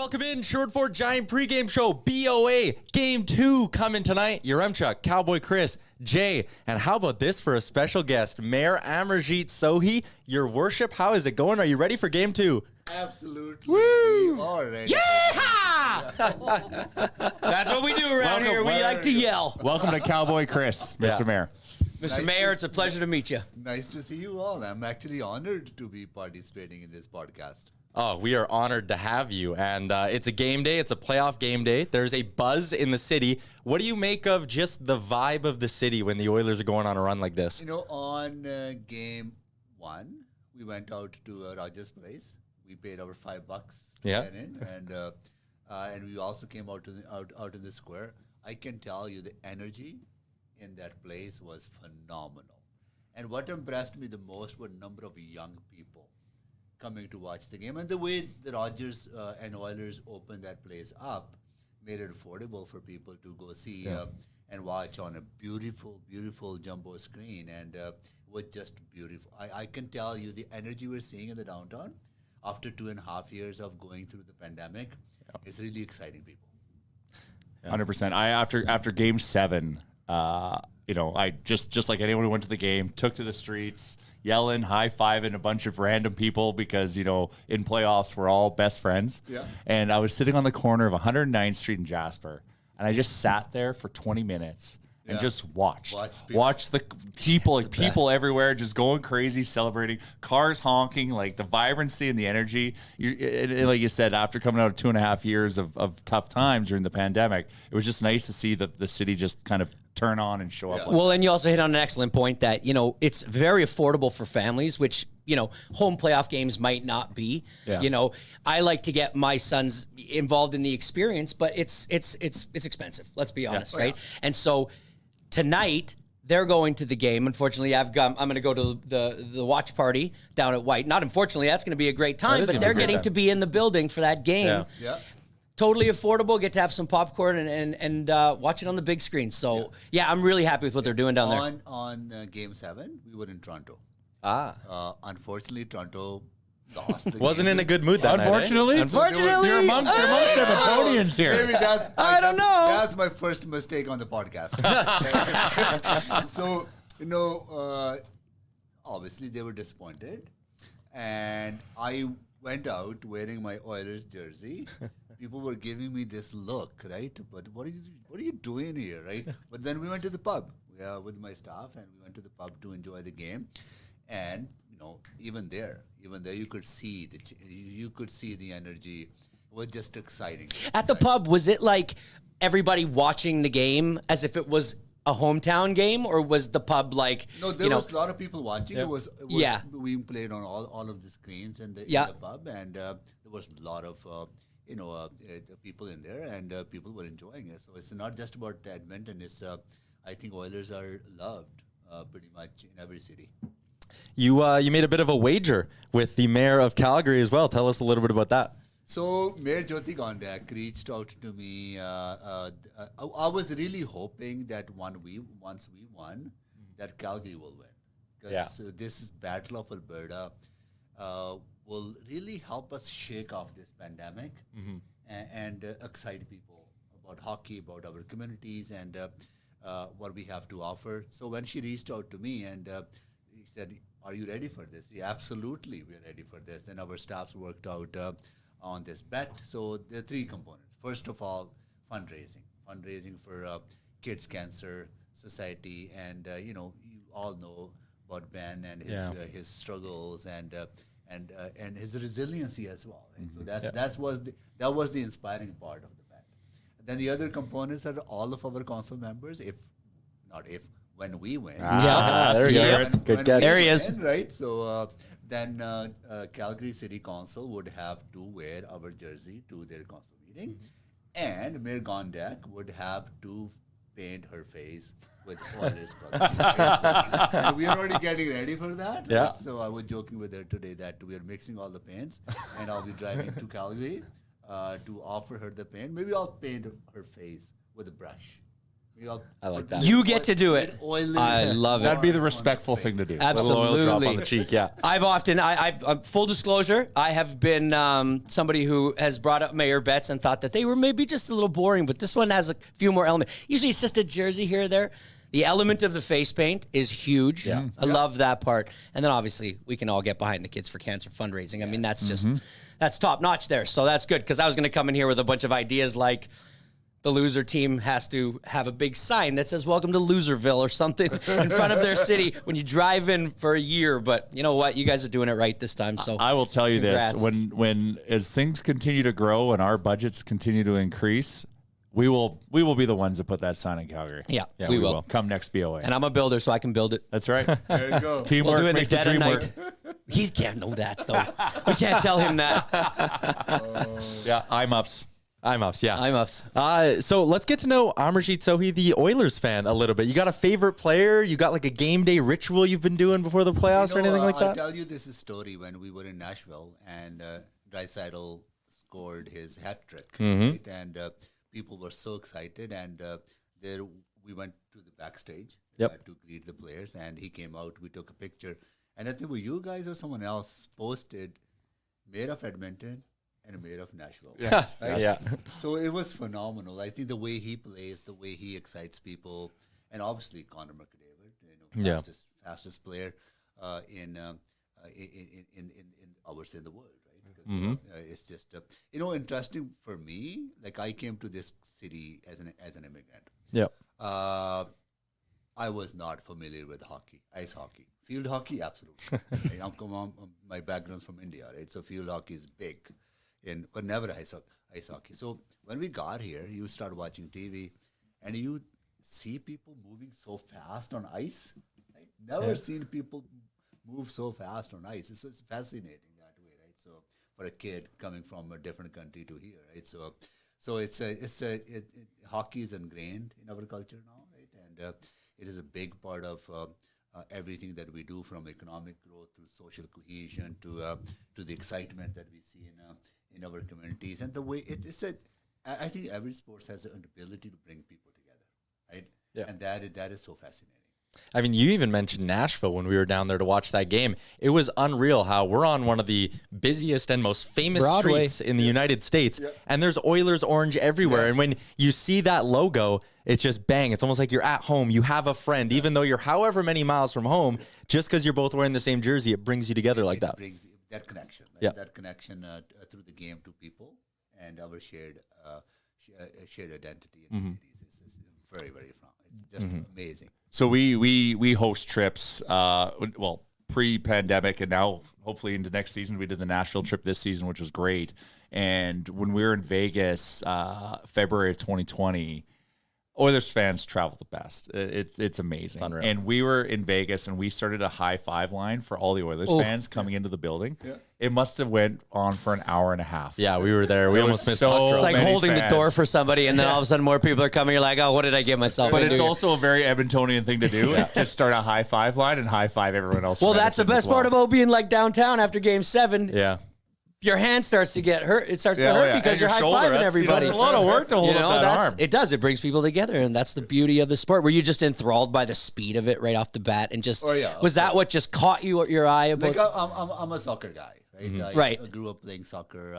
Welcome in, Short Fort Giant pregame show, BOA, Game 2 coming tonight. Yaremchuk, Cowboy Chris, Jay, and how about this for a special guest, Mayor Amarjeet Sohi. Your worship, how is it going? Are you ready for Game 2? Absolutely. Woo! We are ready. Yeah! That's what we do around here. We like to yell. Welcome to Cowboy Chris, Mr. Mayor. Mr. Mayor, it's a pleasure to meet you. Nice to see you all. I'm actually honored to be participating in this podcast. Oh, we are honored to have you. And it's a game day. It's a playoff game day. There's a buzz in the city. What do you make of just the vibe of the city when the Oilers are going on a run like this? You know, on game 1, we went out to Rogers Place. We paid our $5 to get in, and we also came out in the square. I can tell you the energy in that place was phenomenal. And what impressed me the most were the number of young people coming to watch the game. And the way the Rogers and Oilers opened that place up made it affordable for people to go see and watch on a beautiful, beautiful jumbo screen. And it was just beautiful. I can tell you the energy we're seeing in the downtown after 2.5 years of going through the pandemic is really exciting people. 100%. After Game 7, I just like anyone who went to the game, took to the streets, yelling, high-fiving a bunch of random people because, in playoffs, we're all best friends. Yeah. And I was sitting on the corner of 109th Street in Jasper, and I just sat there for 20 minutes and just watched the people, people everywhere just going crazy, celebrating, cars honking, like the vibrancy and the energy. Like you said, after coming out of 2.5 years of tough times during the pandemic, it was just nice to see the city just kind of turn on and show up. Well, and you also hit on an excellent point that, it's very affordable for families, which, home playoff games might not be. Yeah. I like to get my sons involved in the experience, but it's expensive. Let's be honest, right? Yeah. And so tonight they're going to the game. Unfortunately, I'm going to go to the watch party down at White. Not unfortunately, that's going to be a great time, but they're getting to be in the building for that game. Yeah. Totally affordable. Get to have some popcorn and watch it on the big screen. So I'm really happy with what they're doing down there. On Game 7, we were in Toronto. Unfortunately, Toronto lost. Wasn't in a good mood that night. Unfortunately, you're amongst Edmontonians here. Maybe I don't know. That's my first mistake on the podcast. So obviously they were disappointed, and I went out wearing my Oilers jersey. People were giving me this look, right? But what are you doing here, right? But then we went to the pub with my staff, and we went to the pub to enjoy the game. And even there, you could see the energy. It was just exciting. At the pub, was it like everybody watching the game as if it was a hometown game, or was the pub like? No, there was a lot of people watching. It was we played on all of the screens in the pub, and there was a lot of people in there, and people were enjoying it. So it's not just about Edmonton. It's I think Oilers are loved pretty much in every city. You made a bit of a wager with the mayor of Calgary as well. Tell us a little bit about that. So Mayor Jyoti Gondak reached out to me. I was really hoping that once we won, that Calgary will win. Because this Battle of Alberta will really help us shake off this pandemic and excite people about hockey, about our communities, and what we have to offer. So when she reached out to me and he said, "Are you ready for this?" Yeah, absolutely, we're ready for this. Then our staffs worked out on this bet. So there are 3 components. First of all, fundraising for Kids Cancer Society, and you all know about Ben and his struggles and his resiliency as well. Right? So that was the inspiring part of the bet. Then the other components are all of our council members. When we win. There you go. Good catch. There he is. Right. So then Calgary City Council would have to wear our jersey to their council meeting, and Mayor Gondak would have to paint her face with Oilers colors. So we are already getting ready for that. Yeah. Right? So I was joking with her today that we are mixing all the paints, and I'll be driving to Calgary to offer her the paint. Maybe I'll paint her face with a brush. I like that. You get to do it. I love it. That'd be the respectful thing to do. Absolutely. Little oil drop on the cheek, yeah. I've full disclosure, I have been somebody who has brought up Mayor Betts and thought that they were maybe just a little boring, but this one has a few more elements. Usually it's just a jersey here or there. The element of the face paint is huge. Yeah. I love that part. And then obviously we can all get behind the Kids for Cancer fundraising. I mean, that's just, that's top notch there. So that's good, because I was going to come in here with a bunch of ideas like, the loser team has to have a big sign that says "Welcome to Loserville" or something in front of their city when you drive in for a year. But you know what? You guys are doing it right this time. So I will tell you congrats. this: when as things continue to grow and our budgets continue to increase, we will be the ones that put that sign in Calgary. Yeah, we will. Come next BOA. And I'm a builder, so I can build it. That's right. There you go. Teamwork We'll do it in the makes the dead of dream night. work. He can't know that though. We can't tell him that. Yeah, IMUFs. IMUFs, yeah. IMUFs. So let's get to know Amarjeet Sohi, the Oilers fan, a little bit. You got a favorite player? You got like a game day ritual you've been doing before the playoffs or anything like I'll that? tell you this story when we were in Nashville and Draisaitl scored his hat trick, right? And people were so excited. And there we went to the backstage to greet the players, and he came out. We took a picture, and I think you guys or someone else posted Mayor of Edmonton and Mayor of Nashville. Yes. Right? Yeah. So it was phenomenal. I think the way he plays, the way he excites people, and obviously Connor McDavid, fastest player in I would say the world, right? Because it's just interesting for me. Like I came to this city as an immigrant. Yep. I was not familiar with hockey, ice hockey. Field hockey, absolutely. Right? My background's from India, right? So field hockey is big, but never ice hockey. So when we got here, you start watching TV, and you see people moving so fast on ice. Right? Never seen people move so fast on ice. It's fascinating that way, right? So for a kid coming from a different country to here, right? So hockey is ingrained in our culture now, right? And it is a big part of everything that we do, from economic growth to social cohesion to the excitement that we see in our communities, and the way I think every sport has an ability to bring people together, right? Yeah. And that is so fascinating. I mean, you even mentioned Nashville when we were down there to watch that game. It was unreal how we're on one of the busiest and most famous Broadway. streets in the United States, and there's Oilers orange everywhere. Yes. And when you see that logo, it's just bang. It's almost like you're at home. You have a friend, even though you're however many miles from home. Just because you're both wearing the same jersey, it brings you together like that. It brings that connection, right? Yeah. That connection through the game to people and our shared identity in the cities is very, very fun. It's just amazing. So we host trips, pre-pandemic, and now hopefully into next season. We did the Nashville trip this season, which was great. And when we were in Vegas, February of 2020, Oilers fans travel the best. It's amazing. It's unreal. And we were in Vegas, and we started a high five line for all the Oilers fans coming into the building. Yeah. It must have went on for an hour and a half. Yeah, we were there. We almost missed puck drop. It's like many holding the fans. door for somebody, and then all of a sudden more people are coming. You're like, oh, what did I get myself But into it's here? also a very Edmontonian thing to do, to start a high five line and high five everyone else. Well, from that's the Edmonton as best part well. about being like downtown after Game 7. Yeah. Your hand starts to get hurt. It starts to hurt because And you're your high shoulder, fiving that's, everybody. it's a lot of work to hold up that arm. It does. It brings people together, and that's the beauty of the sport. Were you just enthralled by the speed of it right off the bat, and just was that what just caught your eye about? Like I'm a soccer guy, right? Right. I grew up playing soccer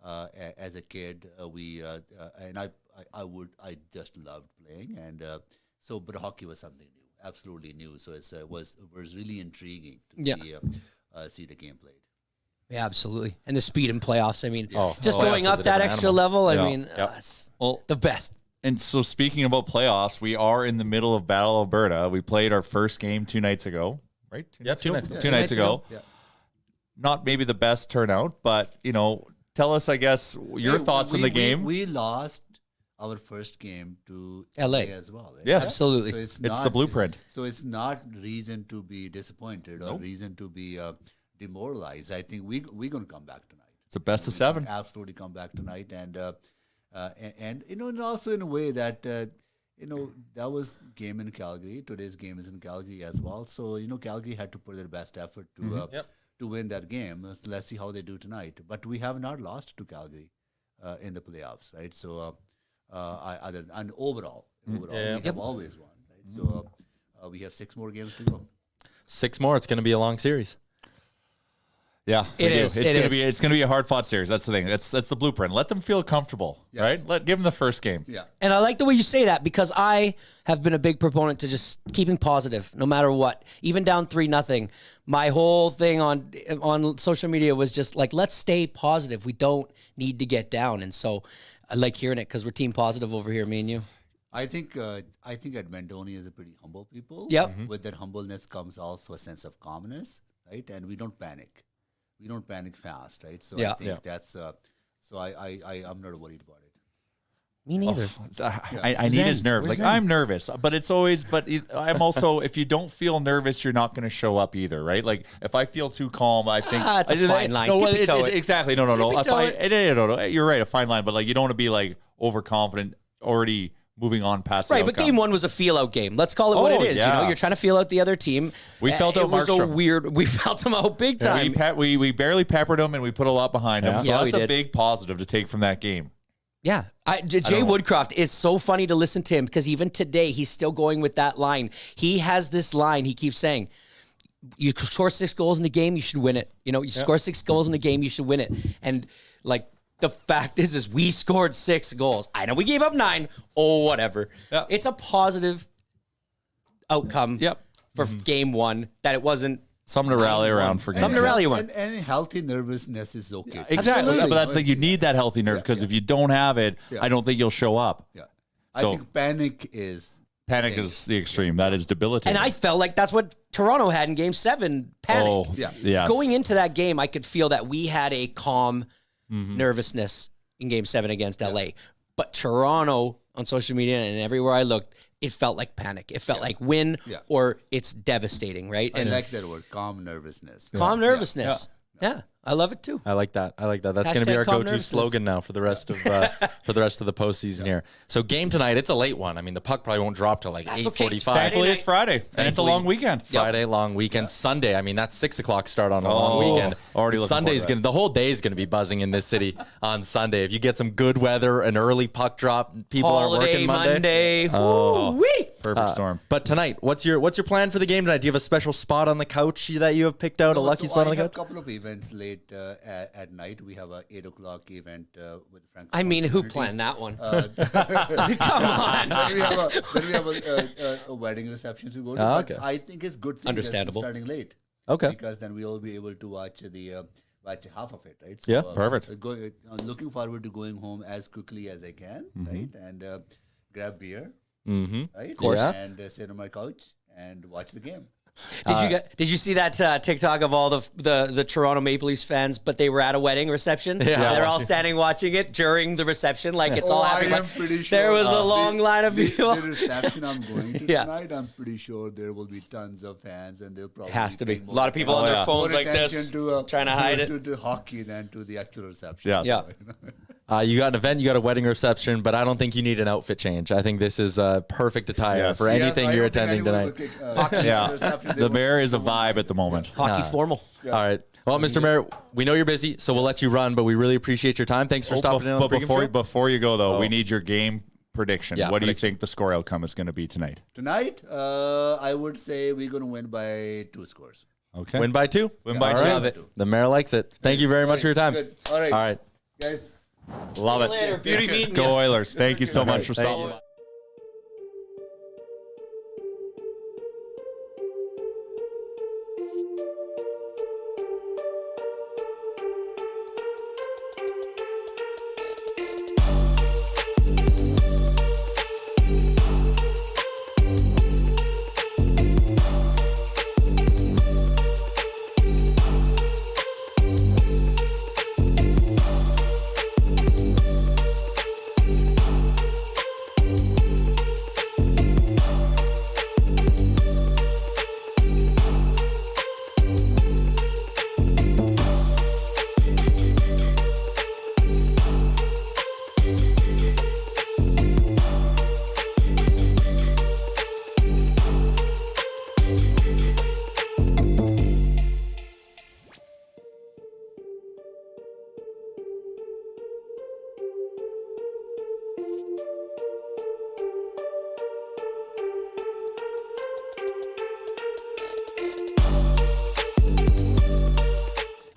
as a kid. I just loved playing, and but hockey was something new, absolutely new. So it was really intriguing to see the game played. Yeah, absolutely. And the speed in playoffs. I mean, playoffs going is a up that different extra animal. level. I Yeah. mean, it's the best. And so speaking about playoffs, we are in the middle of Battle Alberta. We played our first game 2 nights ago, right? 2 nights ago. 2 nights ago. Yeah. Not maybe the best turnout, but, tell us, I guess, your thoughts on the game. We lost our first game to LA as well. Right? Yes. Absolutely. So It's the blueprint. So it's not reason to be disappointed or reason to be demoralized. I think we're going to come back tonight. It's a best of 7. Absolutely come back tonight, and and also in a way that that was game in Calgary. Today's game is in Calgary as well. So Calgary had to put their best effort to win that game. Let's see how they do tonight. But we have not lost to Calgary in the playoffs, right? So and overall, overall. Yeah. We have always won, right? So we have 6 more games to go. 6 more. It's going to be a long series. Yeah, It we do. is. It's gonna be a hard fought series. That's the thing. That's the blueprint. Let them feel comfortable, Yes. right? Give them the first game. Yeah. And I like the way you say that because I have been a big proponent to just keeping positive no matter what. Even down 3-0. My whole thing on social media was just like, let's stay positive. We don't need to get down. And so I like hearing it because we're team positive over here, me and you. I think Edmontonians is a pretty humble people. Yep. With that humbleness comes also a sense of calmness, right? And we don't panic. We don't panic fast, right? So Yeah. I think that's so I'm not worried about it. Me neither. I need his nerves. Where's Like Zen? I'm nervous, but it's always. But I'm also. If you don't feel nervous, you're not going to show up either, right? Like if I feel too calm, I think It's a fine line. No, Dip your toe it. exactly. No. No. You're right. A fine line, but like you don't want to be like overconfident, already moving on past. Right, the but outcome. game 1 was a feel-out game. Let's call it what it is. yeah. You know, you're trying to feel out the other team. We felt out It was a Markstrom. weird. We felt him out big time. We barely peppered him, and we put a lot behind him. So Yeah, we that's a did. big positive to take from that game. Yeah. Jay Woodcroft, it's so funny to listen to him because even today, he's still going with that line. He has this line he keeps saying, you score 6 goals in a game, you should win it. You know, you score 6 goals in a game, you should win it. And like, the fact is we scored 6 goals. I know we gave up 9. Oh, whatever. Yeah. It's a positive outcome Yep. for game 1 that it wasn't. Something to rally around for game. Something to rally around. And healthy nervousness is okay. Exactly. Absolutely. But that's the thing. You need that healthy nerve because if you don't have it, Yeah. I don't think you'll show up. Yeah. So- I think panic is Panic is the extreme. That is debilitating. And I felt like that's what Toronto had in game 7, panic. Oh, Yeah. yes. Going into that game, I could feel that we had a calm nervousness in game 7 against LA. But Toronto on social media and everywhere I looked, it felt like panic. It felt like win Yeah. or it's devastating, right? I And like that word, calm nervousness. calm nervousness. Yeah. I love it too. I like that. That's going to be Hashtag our calm go-to nervousness. slogan now for the rest of for the rest of the postseason here. So game tonight, it's a late one. I mean, the puck probably won't drop till like That's okay. 8:45. Thankfully, it's Friday, and it's a Thankfully, long weekend. Friday, long weekend. Sunday, I mean, that's 6 o'clock start on a long weekend. Already looking Sunday's forward to the whole day is gonna be buzzing in this city on Sunday. If you get some good weather, an early puck drop, people aren't Holiday working Monday. Woo-wee. Perfect storm. But tonight, what's your plan for the game tonight? Do you have a special spot on the couch that you have picked out? A lucky spot on the I have a couch? couple of events late at night. We have a 8 o'clock event with Frank. I mean, who planned that one? Come on. Then we have a wedding reception to go to. Ah, but okay. I think it's good thing that Understandable. it's starting late. Okay. Because then we'll be able to watch half of it, right? Yeah, perfect. Looking forward to going home as quickly as I can, right? And grab beer, right? Of course. Yeah. And sit on my couch and watch the game. Did you see that TikTok of all the Toronto Maple Leafs fans, but they were at a wedding reception? Yeah. They're all standing watching it during the reception, like it's all I happening. am pretty sure There was a long line of people. The reception I'm going to Yeah. tonight, I'm pretty sure there will be tons of fans, and they'll probably Has to be. pay A lot of people on their phones more like this, attention trying to hide it. to hockey than to the actual reception. Yes. Yeah. You got an event, you got a wedding reception, but I don't think you need an outfit change. I think this is perfect attire Yes. for Yes, anything I you're don't think attending anyone tonight. will kick, Yeah. reception. They The won't bear kick is a someone. vibe at the moment. Hockey formal. All right. Well, Mr. Mayor, we know you're busy, so we'll let you run, but we really appreciate your time. Thanks for stopping in on the But pregame show. before you go, though, we need your game prediction. Yeah, what do you prediction. think the score outcome is going to be tonight? Tonight, I would say we're going to win by 2 scores. Okay. Win by 2? Win by All 2. right. Love it. The mayor likes it. Thank you very much for your time. Good. All right. All right. Guys. Love it. Later. Beauty meeting Go you. Oilers. Thank you so much for Thank stopping you. by.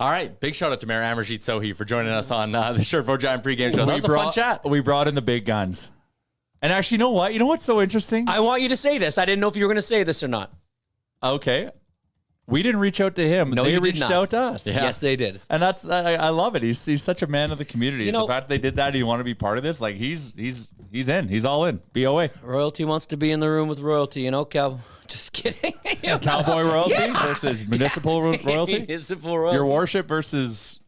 All right, big shout out to Mayor Amarjeet Sohi for joining us on the Sherbrooke Giant pregame show. That was a fun chat. We brought in the big guns. And actually, you know what? You know what's so interesting? I want you to say this. I didn't know if you were going to say this or not. Okay. We didn't reach out to him. No, they you did reached not. out to us. Yeah. Yes, they did. And that's I love it. He's such a man of the community. You know- the fact that they did that, you want to be part of this, like he's in. He's all in. BOA. Royalty wants to be in the room with royalty, you know, Cal. Just kidding. Cowboy royalty versus municipal royalty. Municipal royalty. Your worship versus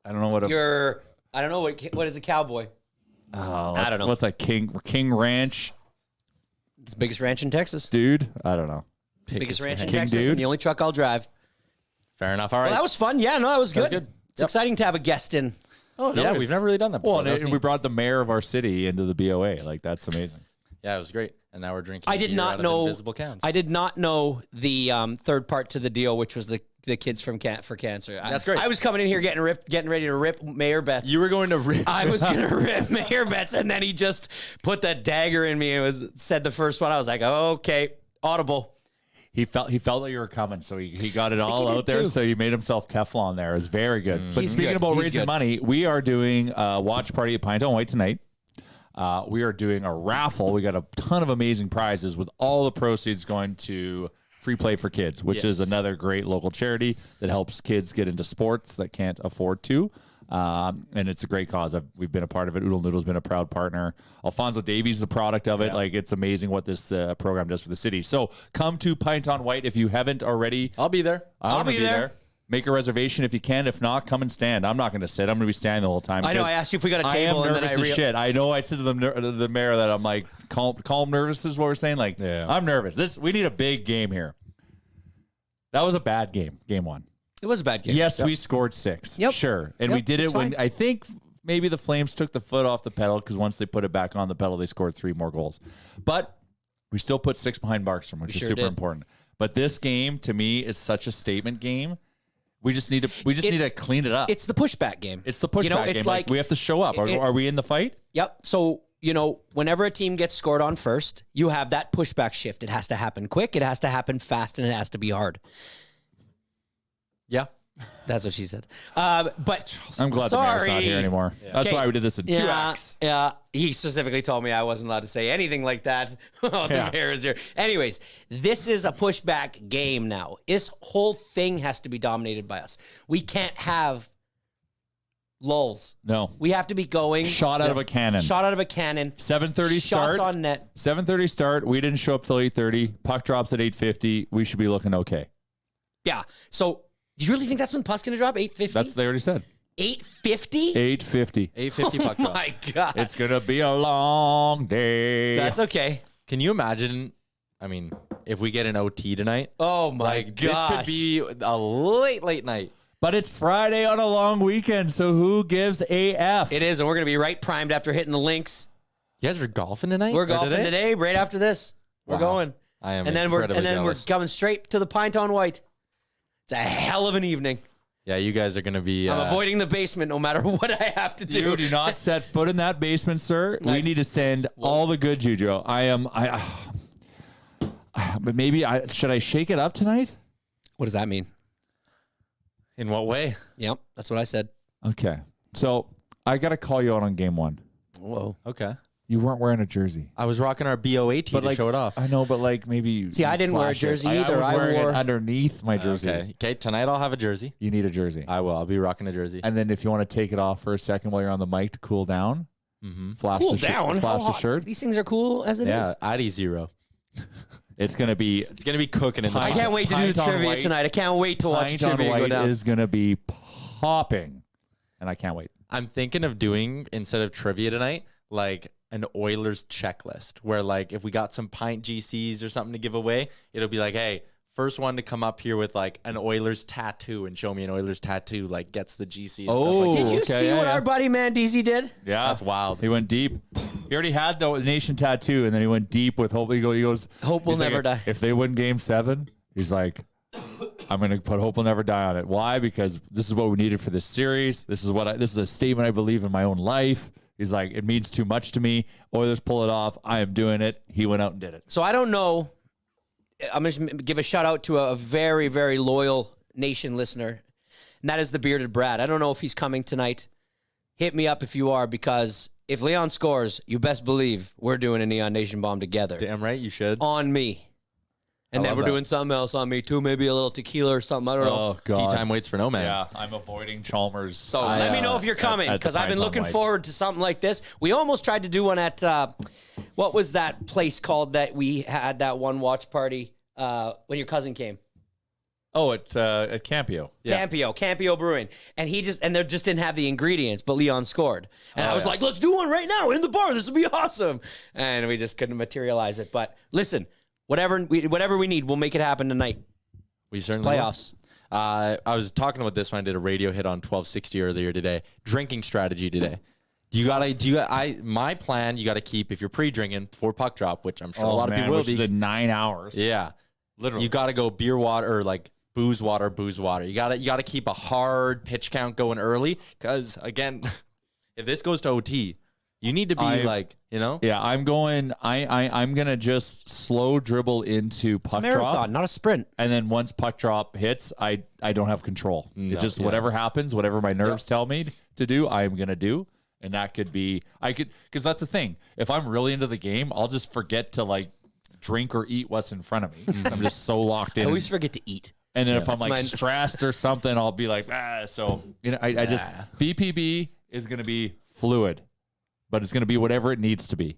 I don't know what I don't know what is a cowboy. I don't know. What's that King Ranch It's the biggest ranch in Texas. dude? I don't know. Biggest ranch in King Texas, dude. and the only truck I'll drive. Fair enough. All right. Well, that was fun. Yeah, no, that was good. good. It's exciting to have a guest in. Oh yeah, we've never really done that before. Well, That was and neat. we brought the mayor of our city into the BOA. Like that's amazing. Yeah, it was great. And now we're drinking. I did beer not out of know. invisible cans. I did not know the third part to the deal, which was the kids from for cancer. That's great. I was coming in here getting ready to rip Mayor bets. You were going to rip. I was gonna rip Mayor bets, and then he just put that dagger in me. It said the first one. I was like, oh, okay, audible. He felt that you were coming, so he got it all he did out there. too. So he made himself Teflon there. It was very good. But He's speaking good. about He's raising good. money, we are doing a watch party at Pinetown White tonight. We are doing a raffle. We got a ton of amazing prizes with all the proceeds going to Free Play for Kids, which is Yes. another great local charity that helps kids get into sports that can't afford to. And it's a great cause. We've been a part of it. Oodle Noodle's been a proud partner. Alfonso Davies is a product of it. Yeah. Like it's amazing what this program does for the city. So come to Pinetown White if you haven't already. I'll be there. I'll be there. Make a reservation if you can. If not, come and stand. I'm not going to sit. I'm going to be standing the whole time. I know. because I asked you if we got a I am table, and then nervous I as shit. I know. I said to the mayor that I'm like calm nervous is what we're saying. Like I'm nervous. We need a big game here. That was a bad game. Game one. It was a bad game. Yes, we scored 6. Yep. Sure. And Yep, we did it that's when fine. I think maybe the Flames took the foot off the pedal because once they put it back on the pedal, they scored 3 more goals. But we still put 6 behind Barkstrom, which is sure super did. important. But this game to me is such a statement game. We just need to clean it up. It's the pushback game. It's the pushback You know, game. it's Like, we have to show up. Are we in the fight? Yep. So, you know, whenever a team gets scored on first, you have that pushback shift. It has to happen quick, it has to happen fast, and it has to be hard. Yeah. That's what she said. But I'm glad the mayor's not here anymore. That's Okay. why we did this in 2 acts. Yeah. He specifically told me I wasn't allowed to say anything like that. Oh, the mayor is here. Anyways, this is a pushback game now. This whole thing has to be dominated by us. We can't have lulls. No. We have to be going. Shot out of a cannon. Shot out of a cannon. 7:30 Shots start. on net. 7:30 start. We didn't show up till 8:30. Puck drops at 8:50. We should be looking okay. Yeah. So, do you really think that's when puck's going to drop? 8:50? They already said. 8:50? 8:50. 850 puck Oh drop. my God. It's gonna be a long day. That's okay. Can you imagine? I mean, if we get an OT tonight, Oh my like this gosh. could be a late night. But it's Friday on a long weekend, so who gives AF? It is, and we're going to be right primed after hitting the links. You guys are golfing tonight? We're Or golfing today, right after this. We're Wow. going. I am and then we're incredibly jealous. coming straight to the Pinetown White. It's a hell of an evening. Yeah, you guys are going to be. I'm avoiding the basement no matter what I have to do. You do not set foot in that basement, sir. We need to send all the good juju. But maybe should I shake it up tonight? What does that mean? In what way? Yep, that's what I said. Okay. So I got to call you out on game 1. Whoa. Okay. You weren't wearing a jersey. I was rocking our BOA tee to show it off. I know, but like maybe. See, I didn't wear a flash it. jersey I either. was I wearing wore- it underneath my jersey. Okay, tonight I'll have a jersey. You need a jersey. I will. I'll be rocking a jersey. And then if you want to take it off for a second while you're on the mic to cool down, flash Cool the shirt. down. Flash How the hot- shirt. These things are cool as it is. Yeah, Addy 0. It's gonna be. It's going to be cooking in the I pot. can't wait to do the Pint on trivia White. tonight. I can't wait to watch the Pint on trivia go White down. is gonna be popping, and I can't wait. I'm thinking of doing, instead of trivia tonight, like an Oilers checklist where like if we got some pint GCs or something to give away, it'll be like, hey, first one to come up here with like an Oilers tattoo and show me an Oilers tattoo like gets the GC and stuff like Did that. you okay, see yeah, what yeah. our buddy Mandisi did? Yeah, That's wild. He went deep. He already had the nation tattoo, and then he went deep with hope. He goes, Hope will he's like, never die. If they win Game 7, he's like, I'm going to put hope will never die on it. Why? Because this is what we needed for this series. This is a statement I believe in my own life. He's like, it means too much to me. Oilers pull it off. I am doing it. He went out and did it. So I don't know. I'm going to give a shout out to a very, very loyal nation listener. and that is the bearded Brad. I don't know if he's coming tonight. Hit me up if you are, because if Leon scores, you best believe we're doing a Neon Nation bomb together. Damn right, you should. On me. And then we're doing something else on me too, maybe a little tequila or something. I don't know. Oh, God. Tea time waits for no man. Yeah, I'm avoiding Chalmers. So let me know if you're coming, because I've been looking forward to something like this. We almost tried to do one at, what was that place called that we had that one watch party when your cousin came? Oh, at Campio. Yeah. Campio Brewing. And they just didn't have the ingredients, but Leon scored. And I was like, let's do one right now in the bar. This would be awesome. And we just couldn't materialize it. But listen, whatever we need, we'll make it happen tonight. We certainly Playoffs. will. I was talking about this when I did a radio hit on 1260 earlier today. Drinking strategy today. My plan, you got to keep, if you're pre-drinking before puck drop, which I'm sure a lot of people will be. Which is 9 hours. Yeah. Literally. You got to go beer, water, or like booze, water. You got to keep a hard pitch count going early, because again, if this goes to OT, you need to be Yeah, I'm going. I'm gonna just slow dribble into puck Marathon, drop, not a sprint. and then once puck drop hits, I don't have control. It's just whatever happens, whatever my nerves tell me to do, I'm gonna do, and that could be because that's the thing. If I'm really into the game, I'll just forget to drink or eat what's in front of me. I'm just so locked in. I always forget to eat. And then if I'm stressed or something, I'll be like, So, I just, BPB is going to be fluid, but it's going to be whatever it needs to be.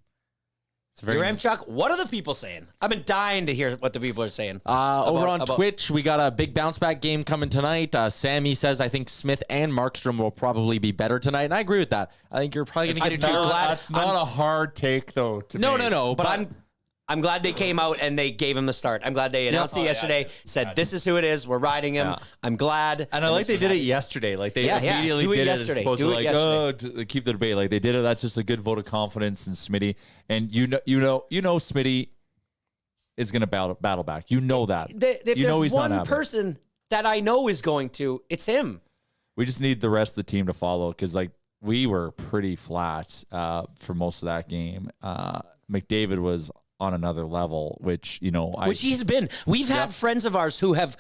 Your Chuck, what are the people saying? I've been dying to hear what the people are saying. Over on Twitch, we got a big bounce back game coming tonight. Sammy says, I think Smith and Markstrom will probably be better tonight. And I agree with that. I think you're probably going to get That's not a hard take, though. No. But I'm glad they came out and they gave him the start. I'm glad they announced it yesterday, said this is who it is. We're riding him. I'm glad. And I like they did it yesterday. Like they immediately did yesterday. It. As opposed to keep the debate. Like they did it. That's just a good vote of confidence in Smitty. And you know, Smitty is going to battle back. You know that. If there's one person that I know is going to, it's him. We just need the rest of the team to follow, because we were pretty flat for most of that game. McDavid was on another level, which he's been. We've had friends of ours who have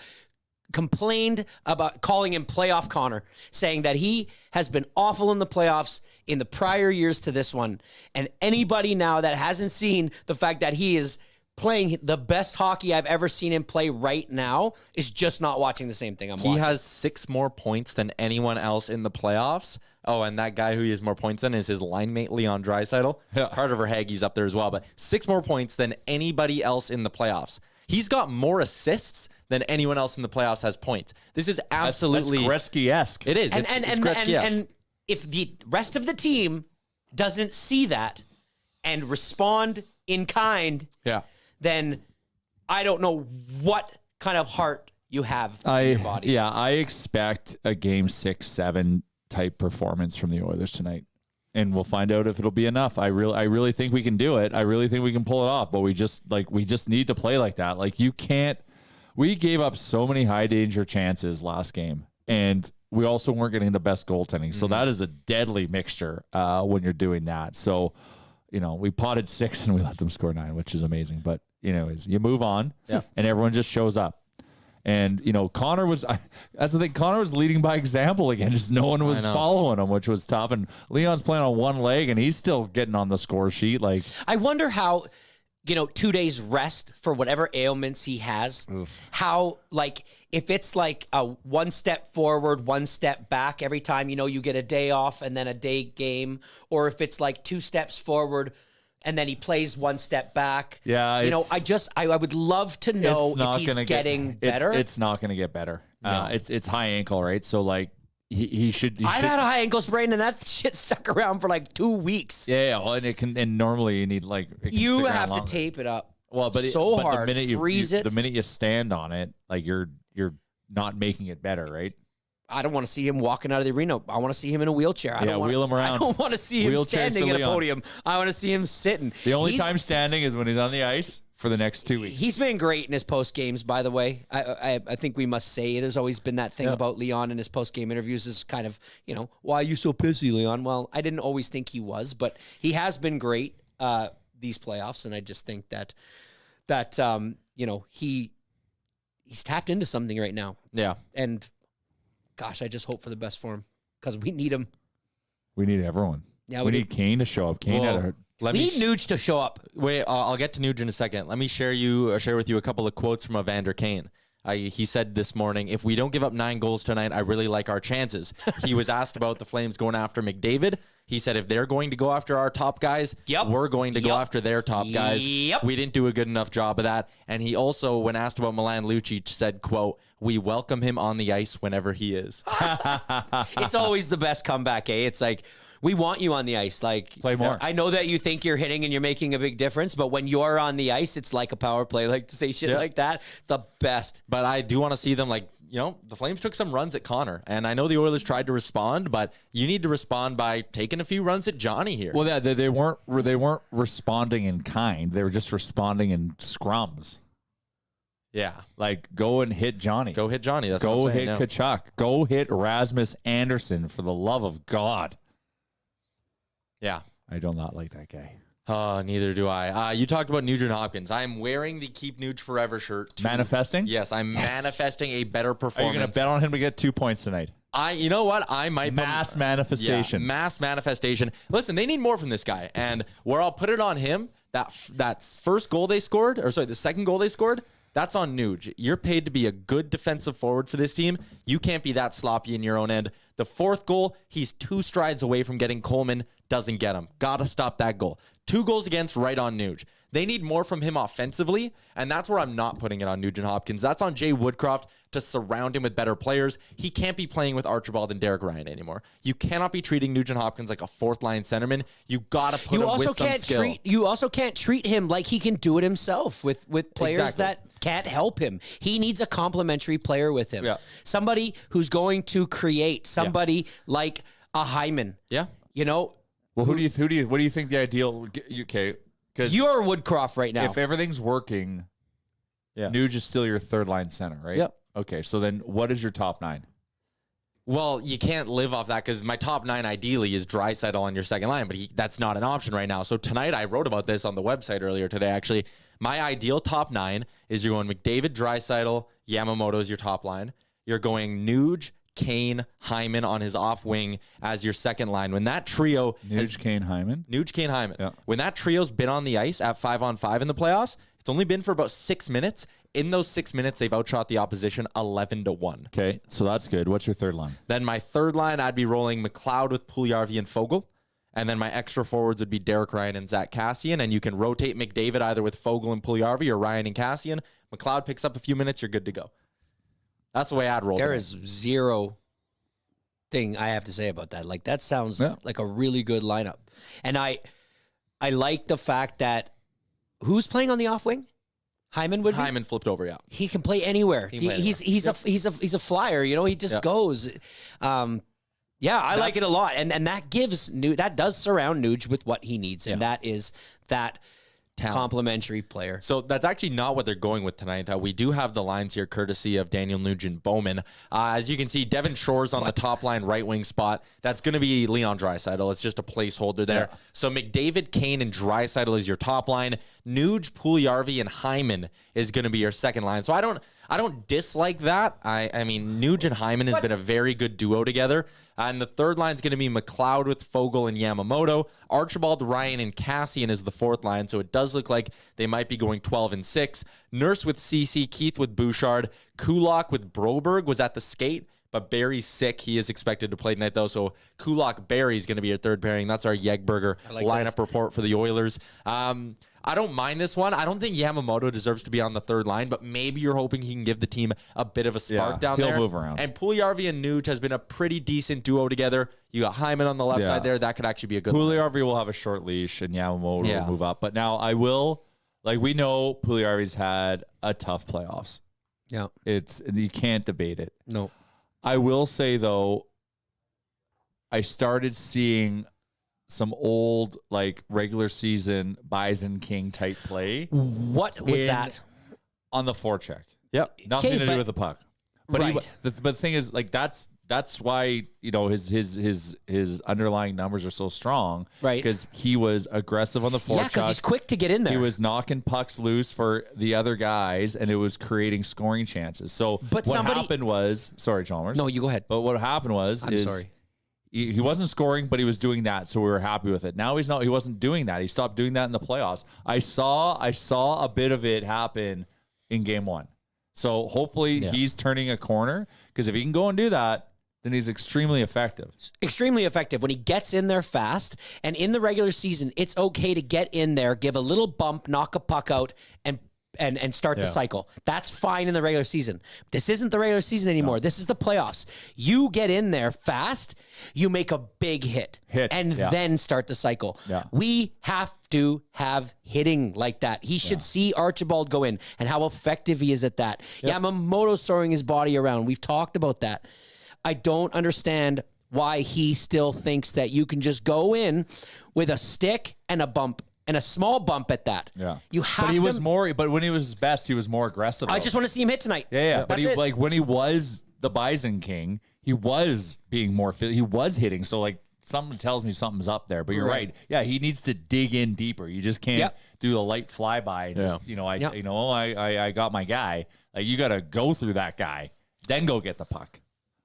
complained about calling him playoff Connor, saying that he has been awful in the playoffs in the prior years to this one. And anybody now that hasn't seen the fact that he is playing the best hockey I've ever seen him play right now is just not watching the same thing I'm watching. He has 6 more points than anyone else in the playoffs. Oh, and that guy who he has more points than is his line mate, Leon Draisaitl. Yeah. Carter Verhaeghe's up there as well, but 6 more points than anybody else in the playoffs. He's got more assists than anyone else in the playoffs has points. This is absolutely... That's Gretzky-esque. It is. It's Gretzky-esque. And if the rest of the team doesn't see that and respond in kind, then I don't know what kind of heart you have in your body. Yeah, I expect a game 6-7 type performance from the Oilers tonight, and we'll find out if it'll be enough. I really think we can do it. I really think we can pull it off, but we just need to play like that. You can't. We gave up so many high danger chances last game, and we also weren't getting the best goaltending. So that is a deadly mixture when you're doing that. So we potted 6 and we let them score 9, which is amazing. But you move on, and everyone just shows up. And, Connor was, that's the thing, Connor was leading by example again. Just no one was following him, which was tough. And Leon's playing on one leg, and he's still getting on the score sheet. I wonder how, 2 days rest for whatever ailments he has, how, if it's a 1 step forward, 1 step back every time, you get a day off and then a day game, or if it's 2 steps forward and then he plays 1 step back. Yeah. I would love to know if he's getting better. It's not going to get better. No. It's high ankle, right? So he should. I've had a high ankle sprain and that shit stuck around for 2 weeks. Yeah. Well, and normally you need you have to tape it up. Well, but hard. The minute freeze it. The minute you stand on it, you're not making it better, right? I don't want to see him walking out of the arena. I want to see him in a wheelchair. Wheel him around. I don't want to see him standing at a podium. I want to see him sitting. The only time standing is when he's on the ice for the next 2 weeks. He's been great in his post games, by the way. I think we must say there's always been that thing about Leon in his post game interviews is kind of, why are you so pissy, Leon? Well, I didn't always think he was, but he has been great these playoffs, and I just think that he's tapped into something right now. Yeah. And gosh, I just hope for the best for him because we need him. We need everyone. Yeah, we need Kane to show up. Kane had a Let we me need Nuge to show up. Wait, I'll get to Nuge in a second. Let me share with you a couple of quotes from Evander Kane. He said this morning, if we don't give up 9 goals tonight, I really like our chances. He was asked about the Flames going after McDavid. He said, if they're going to go after our top guys, we're going to go after their top guys. We didn't do a good enough job of that. And he also, when asked about Milan Lucic, said, quote, we welcome him on the ice whenever he is. It's always the best comeback, eh? It's like, we want you on the ice. Like, play more. I know that you think you're hitting and you're making a big difference, but when you're on the ice, it's like a power play. Like, to say shit like that, the best. But I do want to see them, like, the Flames took some runs at Connor, and I know the Oilers tried to respond, but you need to respond by taking a few runs at Johnny here. Well, they weren't responding in kind. They were just responding in scrums. Yeah. Like, go and hit Johnny. Go hit Johnny. That's go what I'm hit saying, Kachuk. Go hit Rasmus Anderson, for the love of God. Yeah. I do not like that guy. Neither do I. You talked about Nugent Hopkins. I'm wearing the Keep Nuge Forever shirt. Manifesting? Yes, I'm manifesting a better Are performance. you going to bet on him to get 2 points tonight? You know what? I might. Mass manifestation. Yeah, mass manifestation. Listen, they need more from this guy. And where I'll put it on him, that first goal they scored, the second goal they scored, that's on Nuge. You're paid to be a good defensive forward for this team. You can't be that sloppy in your own end. The fourth goal, he's 2 strides away from getting Coleman, doesn't get him. Got to stop that goal. 2 goals against, right on Nuge. They need more from him offensively, and that's where I'm not putting it on Nugent Hopkins. That's on Jay Woodcroft to surround him with better players. He can't be playing with Archibald and Derek Ryan anymore. You cannot be treating Nugent Hopkins like a 4th-line centerman. You got to put him with some skill. You also can't treat him like he can do it himself with players that can't help him. He needs a complementary player with him. Yeah. Somebody who's going to create. Somebody like a Hyman. Yeah. Well, what do you think the ideal? Okay, because you're Woodcroft right now. If everything's working, Nuge is still your 3rd-line center, right? Yep. Okay, so then what is your top 9? Well, you can't live off that because my top 9 ideally is Draisaitl on your second line, but that's not an option right now. So tonight I wrote about this on the website earlier today, actually. My ideal top 9 is you're going McDavid, Draisaitl, Yamamoto is your top line. You're going Nuge, Kane, Hyman on his off wing as your second line. When that trio... Nuge, Kane, Hyman? Nuge, Kane, Hyman. Yeah. When that trio's been on the ice at 5-on-5 in the playoffs, it's only been for about 6 minutes. In those 6 minutes, they've outshot the opposition 11-1. Okay, so that's good. What's your 3rd line? Then my 3rd line, I'd be rolling McLeod with Puljujarvi and Fogle. And then my extra forwards would be Derek Ryan and Zach Kassian. And you can rotate McDavid either with Fogle and Puljujarvi or Ryan and Kassian. McLeod picks up a few minutes, you're good to go. That's the way I'd roll. There is zero thing I have to say about that. Like, that sounds like a really good lineup. And I like the fact that who's playing on the off wing? Hyman would be? Hyman flipped over, yeah. He can play anywhere. He's a flyer, he just goes. I like it a lot. And that does surround Nuge with what he needs. And that is that complementary player. So that's actually not what they're going with tonight. We do have the lines here courtesy of Daniel Nugent Bowman. As you can see, Devin Shore's on the top line right wing spot. That's going to be Leon Draisaitl. It's just a placeholder there. Yeah. So McDavid, Kane, and Draisaitl is your top line. Nuge, Puljujarvi, and Hyman is going to be your second line. So I don't dislike that. I mean, Nuge and Hyman has been a very good duo together. And the 3rd line is going to be McLeod with Fogle and Yamamoto. Archibald, Ryan, and Kassian is the 4th line. So it does look like they might be going 12-6. Nurse with CC, Keith with Bouchard. Kulak with Broberg was at the skate, but Barry's sick. He is expected to play tonight, though. So Kulak, Barry is going to be your 3rd pairing. That's our Yegberger lineup report for the Oilers. I don't mind this one. I don't think Yamamoto deserves to be on the 3rd line, but maybe you're hoping he can give the team a bit of a spark down there. He'll move around. And Puljujarvi and Nuge has been a pretty decent duo together. You got Hyman on the left side there. That could actually be a good Puljujarvi will have a short leash, and Yamamoto will move up. But now we know Puljujarvi's had a tough playoffs. Yeah. You can't debate it. No. I will say, though, I started seeing some old, regular season Bison King type play. What was that? On the forecheck. Yep. Nothing to do with the puck. But right. But the thing is, that's that's why, his underlying numbers are so strong. Right. Because he was aggressive on the forecheck. Yeah, because he's quick to get in there. He was knocking pucks loose for the other guys, and it was creating scoring chances. So what happened was, sorry, Chalmers. No, you go ahead. But what happened was, I'm sorry. He wasn't scoring, but he was doing that, so we were happy with it. Now he's not. He wasn't doing that. He stopped doing that in the playoffs. I saw a bit of it happen in Game 1. So hopefully he's turning a corner, because if he can go and do that, then he's extremely effective. Extremely effective when he gets in there fast. And in the regular season, it's okay to get in there, give a little bump, knock a puck out, and start the cycle. That's fine in the regular season. This isn't the regular season anymore. This is the playoffs. You get in there fast, you make a big hit. And then start the cycle. Yeah. We have to have hitting like that. He should see Archibald go in and how effective he is at that. Yamamoto's throwing his body around. We've talked about that. I don't understand why he still thinks that you can just go in with a stick and a bump. And a small bump at that. Yeah. You have But he was more, but when he was his best, he was more aggressive. I just want to see him hit tonight. Yeah. But That's it. when he was the Bison King, he was being more, he was hitting. So something tells me something's up there, but you're right. Yeah. He needs to dig in deeper. You just can't do the light flyby. And I got my guy. Like, you got to go through that guy, then go get the puck.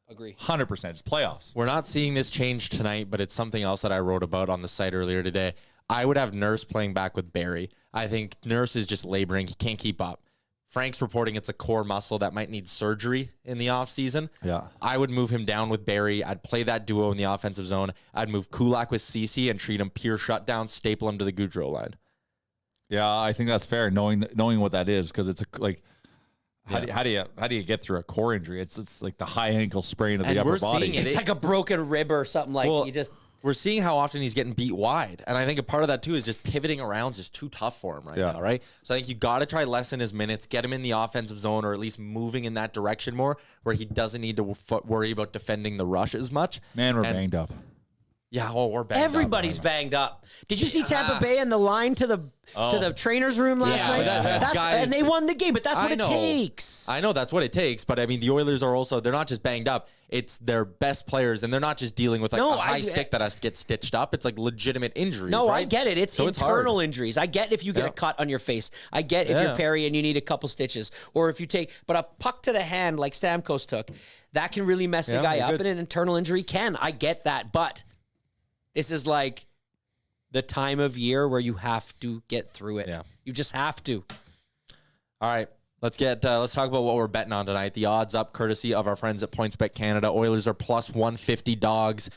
Agree. 100%. It's playoffs. We're not seeing this change tonight, but it's something else that I wrote about on the site earlier today. I would have Nurse playing back with Barry. I think Nurse is just laboring. He can't keep up. Frank's reporting it's a core muscle that might need surgery in the offseason. Yeah. I would move him down with Barry. I'd play that duo in the offensive zone. I'd move Kulak with Cece and treat him pure shutdown, staple him to the Goudreau line. Yeah, I think that's fair, knowing what that is, because it's how do you get through a core injury? It's like the high ankle sprain of the upper body. It's like a broken rib or something. We're seeing how often he's getting beat wide. And I think a part of that, too, is just pivoting around is just too tough for him right now, right? So I think you got to try lessen his minutes, get him in the offensive zone, or at least moving in that direction more, where he doesn't need to worry about defending the rush as much. Man, we're banged up. Yeah, we're banged up. Everybody's banged up. Did you see Tampa Bay in the line to the trainer's room last night? And they won the game, but that's what it takes. I know that's what it takes, but I mean, the Oilers are also, they're not just banged up. It's their best players, and they're not just dealing with a high stick that has to get stitched up. It's like legitimate injuries. No, right? I get it. It's internal injuries. I get if you get a cut on your face. I get if you're Perry and you need a couple stitches, or if you take, but a puck to the hand like Stamkos took, that can really mess a guy up, and an internal injury can. I get that, but this is like the time of year where you have to get through it. Yeah. You just have to. All right. Let's talk about what we're betting on tonight. The odds up courtesy of our friends at PointsBet Canada. Oilers are plus 150 dogs.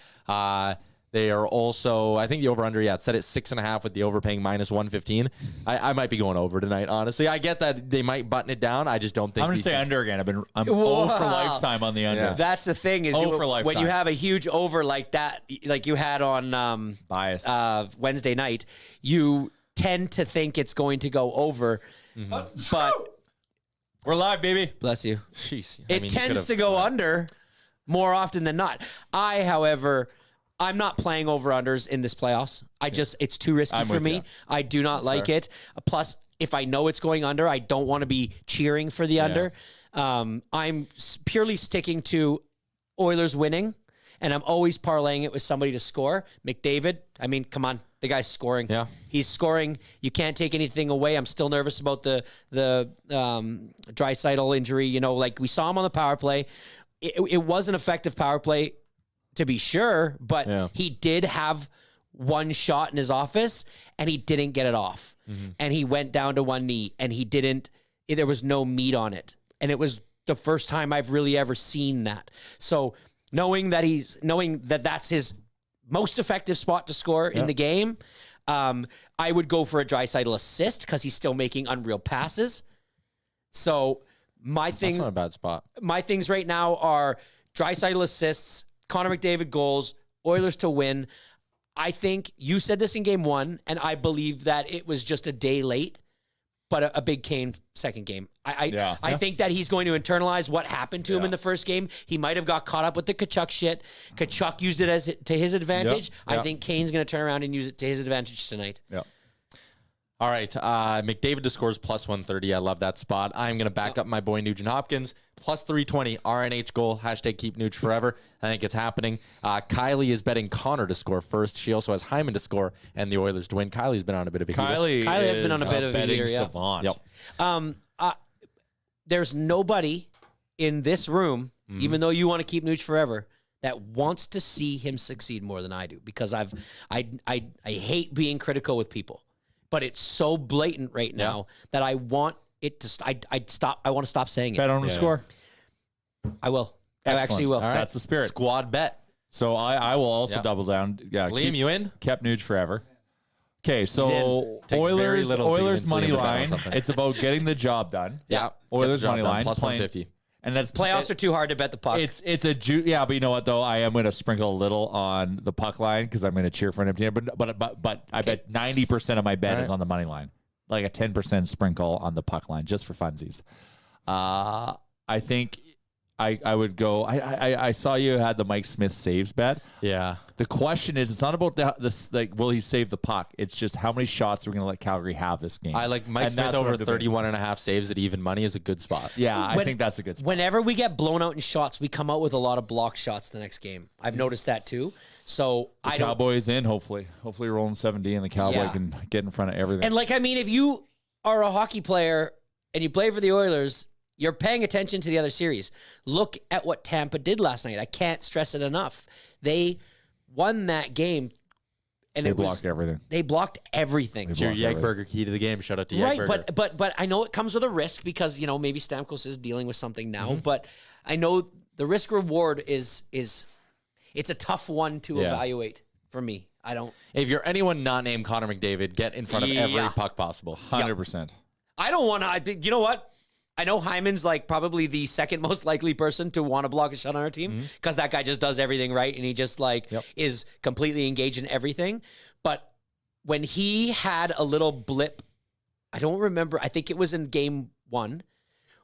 They are also, I think the over-under, it's set at 6.5 with the overpaying minus 115. I might be going over tonight, honestly. I get that they might button it down. I just don't think. I'm going to say under again. I'm 0 for lifetime on the under. Yeah. That's the thing is when you have a huge over like that, like you had on Wednesday night, you tend to think it's going to go over. Mm-hmm. But we're live, baby. Bless you. Jeez. It tends to go under more often than not. However, I'm not playing over-unders in this playoffs. It's too risky for me. I do not like it. Plus, if I know it's going under, I don't want to be cheering for the under. I'm purely sticking to Oilers winning, and I'm always parlaying it with somebody to score. McDavid, I mean, come on. The guy's scoring. Yeah. He's scoring. You can't take anything away. I'm still nervous about the Draisaitl injury. We saw him on the power play. It was an effective power play, to be sure, but he did have one shot in his office, and he didn't get it off. Mm-hmm. And he went down to one knee, and there was no meat on it. And it was the first time I've really ever seen that. So knowing that that's his most effective spot to score in the game, I would go for a Draisaitl assist because he's still making unreal passes. So that's not a bad spot. My things right now are Draisaitl assists, Connor McDavid goals, Oilers to win. I think you said this in game 1, and I believe that it was just a day late, but a big Kane second game. I think that he's going to internalize what happened to him in the first game. He might have got caught up with the Tkachuk shit. Tkachuk used it to his advantage. I think Kane's going to turn around and use it to his advantage tonight. Yeah. All right. McDavid to scores plus 130. I love that spot. I'm going to back up my boy Nugent Hopkins. Plus 320. RNH goal. Hashtag keep Nuge forever. I think it's happening. Kylie is betting Connor to score first. She also has Hyman to score and the Oilers to win. Kylie's been on a bit of a heater. Kylie has been on a bit of a betting heater, yeah. savant. Yep. There's nobody in this room, even though you want to keep Nuge forever, that wants to see him succeed more than I do, because I hate being critical with people, but it's so blatant right now that I want it to. I want to stop saying it. Bet on the score. I will. Excellent. I actually will. All right. That's the spirit. Squad bet. So I will also double down. Yeah, Liam, you in? Kept Nuge forever. Okay, so Takes very little to Oilers convince money Liam to bet on line. something. It's about getting the job done. Yeah. Oilers money line plus playing- 150. And that's Playoffs are too hard to bet the puck. It's a yeah, but you know what though, I am going to sprinkle a little on the puck line because I'm going to cheer for an empty net. But I bet 90% of my bet is on the money line, like a 10% sprinkle on the puck line just for funsies. I think I would go. I saw you had the Mike Smith saves bet. Yeah. The question is, it's not about this like will he save the puck? It's just how many shots we're going to let Calgary have this game. I like Mike And Smith that's what over I'm debating. 31 and a half saves at even money is a good spot. Yeah, I think that's a good spot. Whenever we get blown out in shots, we come out with a lot of block shots the next game. I've noticed that too. So I don't. Cowboys in, hopefully we're rolling 7D and the Cowboy Yeah. can get in front of everything. And like, I mean, if you are a hockey player and you play for the Oilers, you're paying attention to the other series. Look at what Tampa did last night. I can't stress it enough. They won that game, and they blocked everything. They blocked everything. It's your Yegburger key to the game. Shout out to Yegburger. Right, but I know it comes with a risk because, you know, maybe Stamkos is dealing with something now, but I know the risk reward is it's a tough one to evaluate for me. I don't. If you're anyone not named Connor McDavid, get in front of every puck possible. 100%. I don't want to. You know what? I know Hyman's like probably the second most likely person to want to block a shot on our team because that guy just does everything right and he just like is completely engaged in everything. But when he had a little blip, I don't remember. I think it was in game 1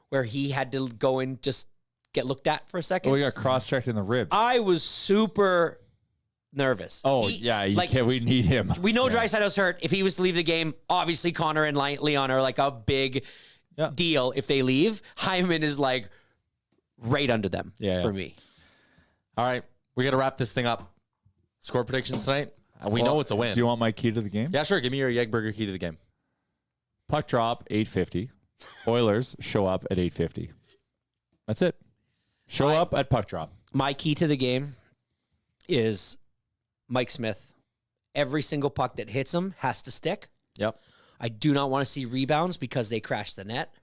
where he had to go and just get looked at for a second. Oh, he got cross-checked in the ribs. I was super nervous. Oh, He- we need him. We know Draisaitl's hurt. If he was to leave the game, obviously Connor and Leon are like a big deal if they leave. Hyman is like right under them for me. All right. We got to wrap this thing up. Score predictions tonight. We know it's a win. Do you want my key to the game? Yeah, sure. Give me your Yegburger key to the game. Puck drop, 850. Oilers show up at 850. That's it. Show up at puck drop. My key to the game is Mike Smith. Every single puck that hits him has to stick. Yep. I do not want to see rebounds because they crash the net.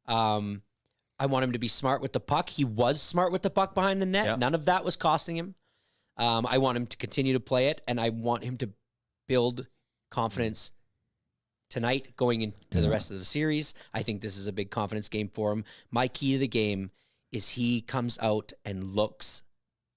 I want him to be smart with the puck. He was smart with the puck behind the net. Yep. None of that was costing him. I want him to continue to play it, and I want him to build confidence tonight going into the rest of the series. I think this is a big confidence game for him. My key to the game is he comes out and looks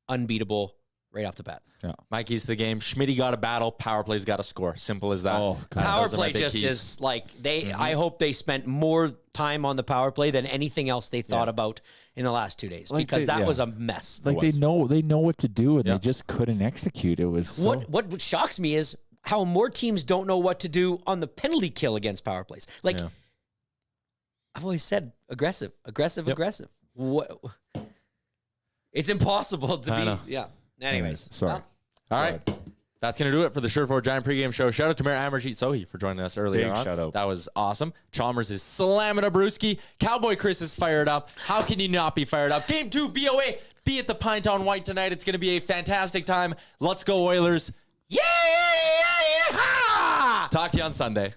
unbeatable right off the bat. Yeah. My keys to the game. Schmitty got a battle. Power play's got to score. Simple as that. Oh, God. Power Those are my play big just keys. is like they. I hope they spent more time on the power play than anything else they thought about in the last 2 days Like because they- that yeah. was a mess. Like they know what to do and Yeah. they just couldn't execute. It was so, What shocks me is how more teams don't know what to do on the penalty kill against power plays. Like Yeah. I've always said, aggressive. What? It's impossible to I be. know. Yeah. Anyways, Sorry. well, All right. That's going to do it for the Sure4 Giant pregame show. Shout out to Mayor Amarjeet Sohi for joining us earlier Big on. shout out. That was awesome. Chalmers is slamming a brewski. Cowboy Chris is fired up. How can you not be fired up? Game 2, BOA. Be at the Pint on White tonight. It's going to be a fantastic time. Let's go, Oilers. yeah! Talk to you on Sunday.